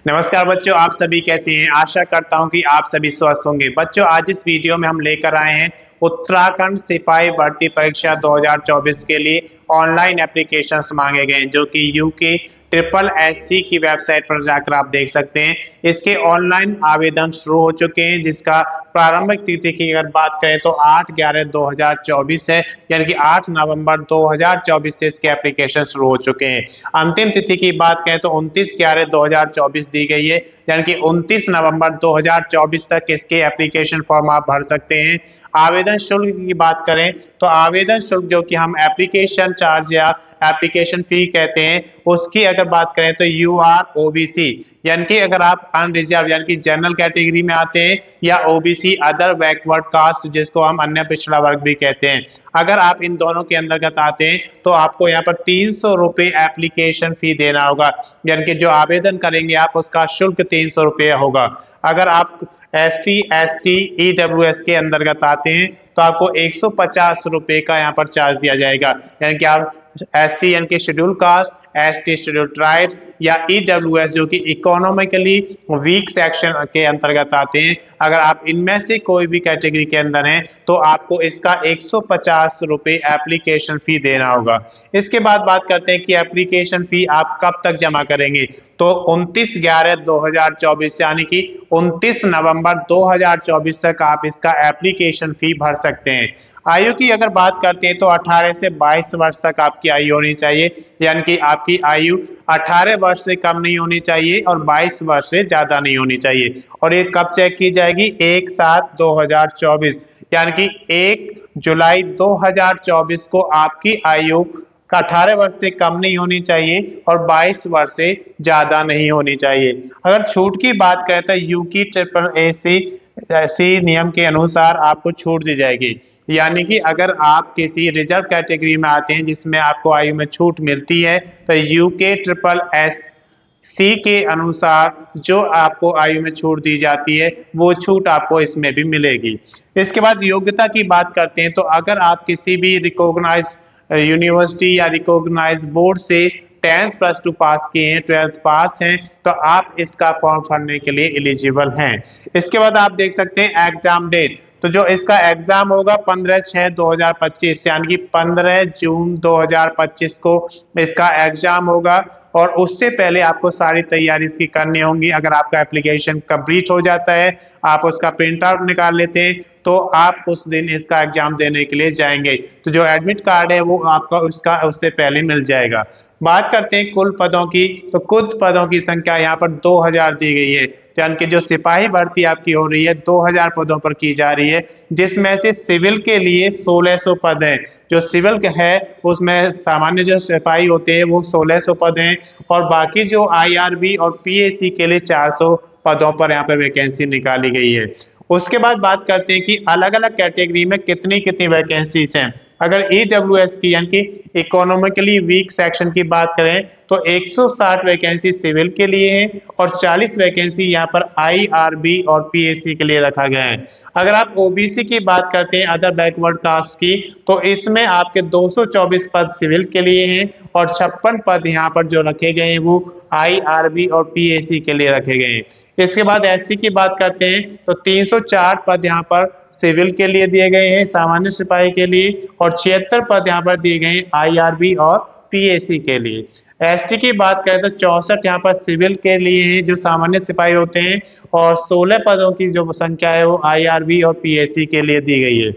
नमस्कार बच्चों, आप सभी कैसे हैं। आशा करता हूं कि आप सभी स्वस्थ होंगे। बच्चों, आज इस वीडियो में हम लेकर आए हैं उत्तराखंड सिपाही भर्ती परीक्षा 2024 के लिए ऑनलाइन एप्लीकेशंस मांगे गए हैं, जो कि यूके ट्रिपल एससी की वेबसाइट पर जाकर आप देख सकते हैं। इसके ऑनलाइन आवेदन शुरू हो चुके हैं, जिसका प्रारंभिक तिथि की अगर बात करें तो 8/11/2024 है, यानी कि 8 नवंबर 2024 से इसके एप्लीकेशन शुरू हो चुके हैं। अंतिम तिथि की बात करें तो 29/11/2024 दी गई है, यानी कि 29 नवंबर 2024 तक इसके एप्लीकेशन फॉर्म आप भर सकते हैं। आवेदन शुल्क की बात करें तो आवेदन शुल्क, जो कि हम एप्लीकेशन चार्ज या एप्लीकेशन फी कहते हैं, उसकी अगर बात करें तो UR OBC, यानी कि अगर आप अनरिजर्व यानी कि जनरल कैटेगरी में आते हैं, या OBC अदर बैकवर्ड कास्ट, जिसको हम अन्य पिछड़ा वर्ग भी कहते हैं, अगर आप इन दोनों के अंतर्गत आते हैं तो आपको यहाँ पर 300 रुपये एप्लीकेशन फी देना होगा, यानी कि जो आवेदन करेंगे आप उसका शुल्क 300 रुपये होगा। अगर आप SC ST EWS के अंतर्गत आते हैं तो आपको 150 रुपये का यहाँ पर चार्ज दिया जाएगा, यानी कि आप SC यानी कि schedule caste, ST schedule tribes, या EWS जो कि इकोनॉमिकली वीक सेक्शन के अंतर्गत आते हैं, अगर आप इनमें से कोई भी कैटेगरी के अंदर हैं तो आपको इसका 150 रुपये एप्लीकेशन फी देना होगा। इसके बाद बात करते हैं कि एप्लीकेशन फी आप कब तक जमा करेंगे। तो 29/11/2024 यानी कि 29 नवंबर 2024 तक आप इसका एप्लीकेशन फी भर सकते हैं। आयु की अगर बात करते हैं तो 18 से 22 वर्ष तक आपकी आयु होनी चाहिए, यानी कि आपकी आयु 18 वर्ष से कम नहीं होनी चाहिए और 22 वर्ष से ज्यादा नहीं होनी चाहिए। और ये कब चेक की जाएगी? 1/7/2024, यानी कि 1 जुलाई 2024 को आपकी आयु 18 वर्ष से कम नहीं होनी चाहिए और 22 वर्ष से ज्यादा नहीं होनी चाहिए। अगर छूट की बात करें तो यूकी ट्रिपल एसी नियम के अनुसार आपको छूट दी जाएगी, यानी कि अगर आप किसी रिजर्व कैटेगरी में आते हैं जिसमें आपको आयु में छूट मिलती है, तो यूके ट्रिपल एस सी के अनुसार जो आपको आयु में छूट दी जाती है वो छूट आपको इसमें भी मिलेगी। इसके बाद योग्यता की बात करते हैं तो अगर आप किसी भी रिकॉग्नाइज यूनिवर्सिटी या रिकॉग्नाइज बोर्ड से 10th+2 पास किए हैं, 12th पास हैं, तो आप इसका फॉर्म भरने के लिए एलिजिबल हैं। इसके बाद आप देख सकते हैं एग्जाम डेट, तो जो इसका एग्जाम होगा 15/6/2025, यानी कि 15 जून 2025 को इसका एग्जाम होगा। और उससे पहले आपको सारी तैयारी इसकी करनी होगी। अगर आपका एप्लीकेशन कंप्लीट हो जाता है, आप उसका प्रिंट आउट निकाल लेते हैं, तो आप उस दिन इसका एग्जाम देने के लिए जाएंगे, तो जो एडमिट कार्ड है वो आपका उससे पहले मिल जाएगा। बात करते हैं कुल पदों की, तो कुल पदों की संख्या यहाँ पर 2000 दी गई है, यानी कि जो सिपाही भर्ती आपकी हो रही है 2000 पदों पर की जा रही है, जिसमें से सिविल के लिए 1600 पद हैं। जो सिविल है उसमें सामान्य जो सिपाही होते हैं वो 1600 पद हैं, और बाकी जो IRB और PAC के लिए 400 पदों पर यहाँ पर वैकेंसी निकाली गई है। उसके बाद बात करते हैं कि अलग अलग कैटेगरी में कितनी कितनी वैकेंसीज हैं। अगर EWS की यानी कि इकोनॉमिकली वीक सेक्शन की बात करें तो 160 वैकेंसी सिविल के लिए है और 40 वैकेंसी यहाँ पर IRB और PAC के लिए रखा गया है। अगर आप OBC की बात करते हैं, अदर बैकवर्ड कास्ट की, तो इसमें आपके 224 पद सिविल के लिए हैं और 56 पद यहाँ पर जो रखे गए हैं वो IRB और PAC के लिए रखे गए हैं। इसके बाद SC की बात करते हैं तो 304 पद यहाँ पर सिविल के लिए दिए गए हैं, सामान्य सिपाही के लिए, और 76 पद यहाँ पर दिए गए हैं IRB और PAC के लिए। ST की बात करें तो 64 यहाँ पर सिविल के लिए हैं जो सामान्य सिपाही होते हैं, और 16 पदों की जो संख्या है वो IRB और PAC के लिए दी गई है।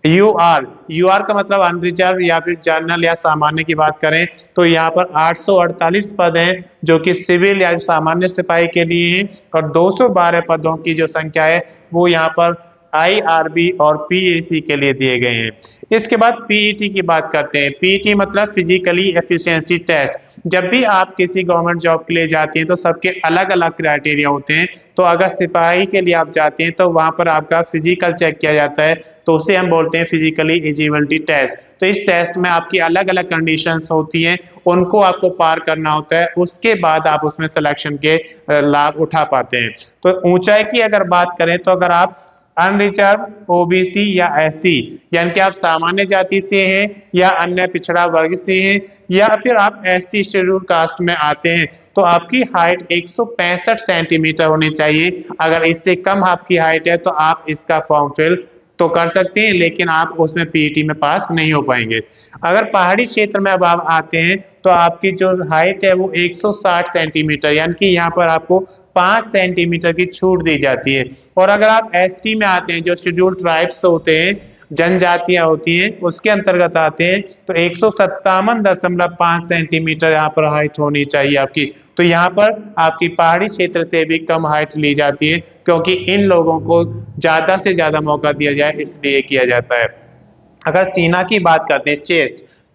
UR का मतलब अनरिजर्व या फिर जनरल या सामान्य की बात करें तो यहाँ पर 848 पद हैं जो कि सिविल या सामान्य सिपाही के लिए हैं, और 212 पदों की जो संख्या है वो यहाँ पर IRB और PAC के लिए दिए गए हैं। इसके बाद PET की बात करते हैं। PET मतलब फिजिकली एफिशिएंसी टेस्ट। जब भी आप किसी गवर्नमेंट जॉब के लिए जाते हैं तो सबके अलग अलग क्राइटेरिया होते हैं, तो अगर सिपाही के लिए आप जाते हैं तो वहां पर आपका फिजिकल चेक किया जाता है, तो उसे हम बोलते हैं फिजिकली एलिजिबिलिटी टेस्ट। तो इस टेस्ट में आपकी अलग अलग कंडीशंस होती हैं, उनको आपको पार करना होता है, उसके बाद आप उसमें सिलेक्शन के लाभ उठा पाते हैं। तो ऊंचाई की अगर बात करें तो अगर आप अनरिजर्व, OBC या SC यानी कि आप सामान्य जाति से हैं या अन्य पिछड़ा वर्ग से हैं, या फिर आप SC शेड्यूल कास्ट में आते हैं तो आपकी हाइट 165 सेंटीमीटर होनी चाहिए। अगर इससे कम आपकी हाइट है तो आप इसका फॉर्म फिल तो कर सकते हैं, लेकिन आप उसमें पीईटी में पास नहीं हो पाएंगे। अगर पहाड़ी क्षेत्र में अब आप आते हैं तो आपकी जो हाइट है वो 160 सेंटीमीटर, यानी कि यहाँ पर आपको 5 सेंटीमीटर की छूट दी जाती है। और अगर आप ST में आते हैं, जो शेड्यूल्ड ट्राइब्स होते हैं, जनजातियां होती हैं, उसके अंतर्गत आते हैं तो 157.5 सेंटीमीटर यहाँ पर हाइट होनी चाहिए आपकी। तो यहाँ पर आपकी पहाड़ी क्षेत्र से भी कम हाइट ली जाती है, क्योंकि इन लोगों को ज्यादा से ज्यादा मौका दिया जाए इसलिए किया जाता है। अगर सीना की बात करते हैं,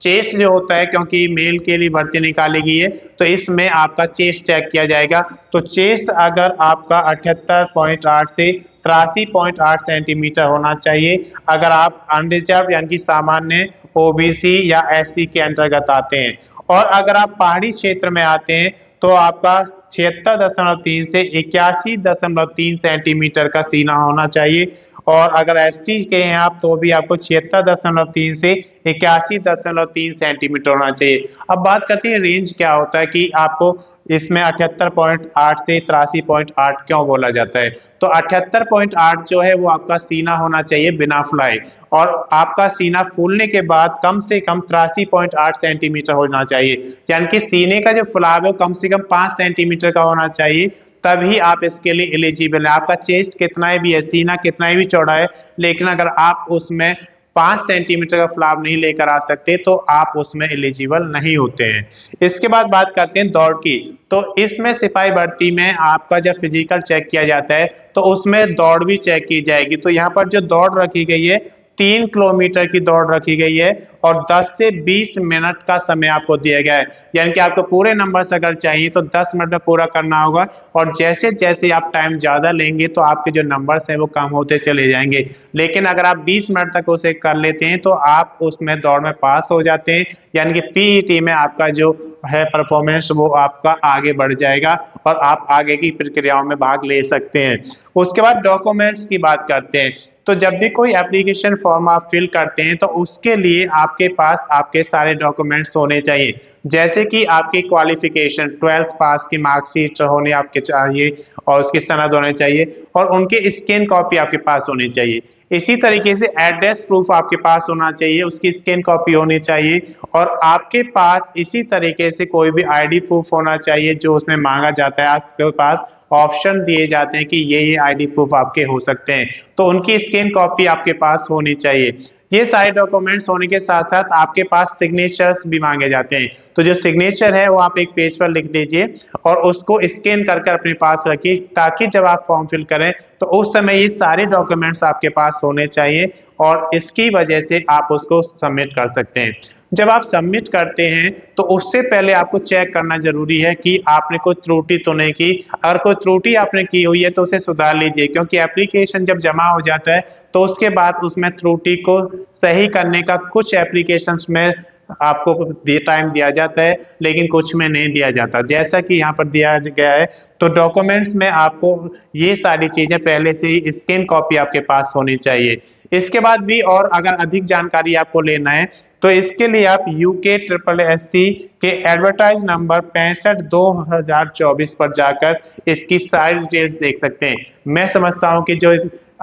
चेस्ट जो होता है, क्योंकि मेल के लिए भर्ती निकाली गई है तो इसमें आपका चेस्ट चेक किया जाएगा। तो चेस्ट अगर आपका 78.8 से 83.8 सेंटीमीटर होना चाहिए अगर आप अनरिजर्व यानी कि सामान्य, OBC या SC के अंतर्गत आते हैं। और अगर आप पहाड़ी क्षेत्र में आते हैं तो आपका 76.3 से 81.3 सेंटीमीटर का सीना होना चाहिए। और अगर ST के हैं आप तो भी आपको 76.3 से 81.3 सेंटीमीटर होना चाहिए। अब बात करते हैं रेंज क्या होता है, कि आपको इसमें 78.8 से 83.8 क्यों बोला जाता है। तो 78.8 जो है वो आपका सीना होना चाहिए बिना फुलाए, और आपका सीना फूलने के बाद कम से कम 83.8 सेंटीमीटर होना चाहिए, यानी कि सीने का जो फुलाव है वो कम से कम 5 सेंटीमीटर का होना चाहिए, तभी आप इसके लिए एलिजिबल है। आपका चेस्ट कितना भी है, सीना कितना भी चौड़ा है, लेकिन अगर आप उसमें 5 सेंटीमीटर का फुलाव नहीं लेकर आ सकते तो आप उसमें एलिजिबल नहीं होते हैं। इसके बाद बात करते हैं दौड़ की। तो इसमें सिपाही भर्ती में आपका जब फिजिकल चेक किया जाता है तो उसमें दौड़ भी चेक की जाएगी। तो यहाँ पर जो दौड़ रखी गई है 3 किलोमीटर की दौड़ रखी गई है, और 10 से 20 मिनट का समय आपको दिया गया है, यानी कि आपको पूरे नंबर्स अगर चाहिए तो 10 मिनट में पूरा करना होगा, और जैसे जैसे आप टाइम ज्यादा लेंगे तो आपके जो नंबर्स हैं वो कम होते चले जाएंगे। लेकिन अगर आप 20 मिनट तक उसे कर लेते हैं तो आप उसमें दौड़ में पास हो जाते हैं, यानी कि पीईटी में आपका जो है परफॉर्मेंस वो आपका आगे बढ़ जाएगा और आप आगे की प्रक्रियाओं में भाग ले सकते हैं। उसके बाद डॉक्यूमेंट्स की बात करते हैं। तो जब भी कोई एप्लीकेशन फॉर्म आप फिल करते हैं तो उसके लिए आपके पास आपके सारे डॉक्यूमेंट्स होने चाहिए, जैसे कि आपकी क्वालिफिकेशन 12th पास की मार्कशीट होनी आपके चाहिए, और उसकी सनद होनी चाहिए, और उनके स्कैन कॉपी आपके पास होनी चाहिए। इसी तरीके से एड्रेस प्रूफ आपके पास होना चाहिए, उसकी स्कैन कॉपी होनी चाहिए, और आपके पास इसी तरीके से कोई भी ID प्रूफ होना चाहिए जो उसमें मांगा जाता है। आपके पास ऑप्शन दिए जाते हैं कि ये ID प्रूफ आपके हो सकते हैं, तो उनकी स्कैन कॉपी आपके पास होनी चाहिए। ये सारे डॉक्यूमेंट्स होने के साथ साथ आपके पास सिग्नेचर्स भी मांगे जाते हैं। तो जो सिग्नेचर है वो आप एक पेज पर लिख लीजिए और उसको स्कैन कर अपने पास रखिए, ताकि जब आप फॉर्म फिल करें तो उस समय ये सारे डॉक्यूमेंट्स आपके पास होने चाहिए, और इसकी वजह से आप उसको सबमिट कर सकते हैं। जब आप सबमिट करते हैं तो उससे पहले आपको चेक करना जरूरी है कि आपने कोई त्रुटि तो नहीं की। अगर कोई त्रुटि आपने की हुई है तो उसे सुधार लीजिए, क्योंकि एप्लीकेशन जब जमा हो जाता है तो उसके बाद उसमें त्रुटि को सही करने का कुछ एप्लीकेशंस में आपको टाइम दिया जाता है, लेकिन कुछ में नहीं दिया जाता, जैसा कि यहाँ पर दिया गया है। तो डॉक्यूमेंट्स में आपको ये सारी चीजें पहले से ही स्कैन कॉपी आपके पास होनी चाहिए। इसके बाद भी और अगर अधिक जानकारी आपको लेना है तो इसके लिए आप UK SSSC के एडवर्टाइज नंबर 65/2024 पर जाकर इसकी सारी डिटेल्स देख सकते हैं। मैं समझता हूं कि जो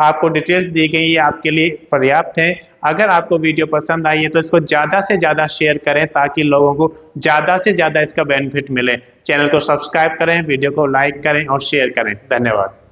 आपको डिटेल्स दी गई है आपके लिए पर्याप्त है। अगर आपको वीडियो पसंद आई है तो इसको ज़्यादा से ज़्यादा शेयर करें, ताकि लोगों को ज़्यादा से ज़्यादा इसका बेनिफिट मिले। चैनल को सब्सक्राइब करें, वीडियो को लाइक करें और शेयर करें। धन्यवाद।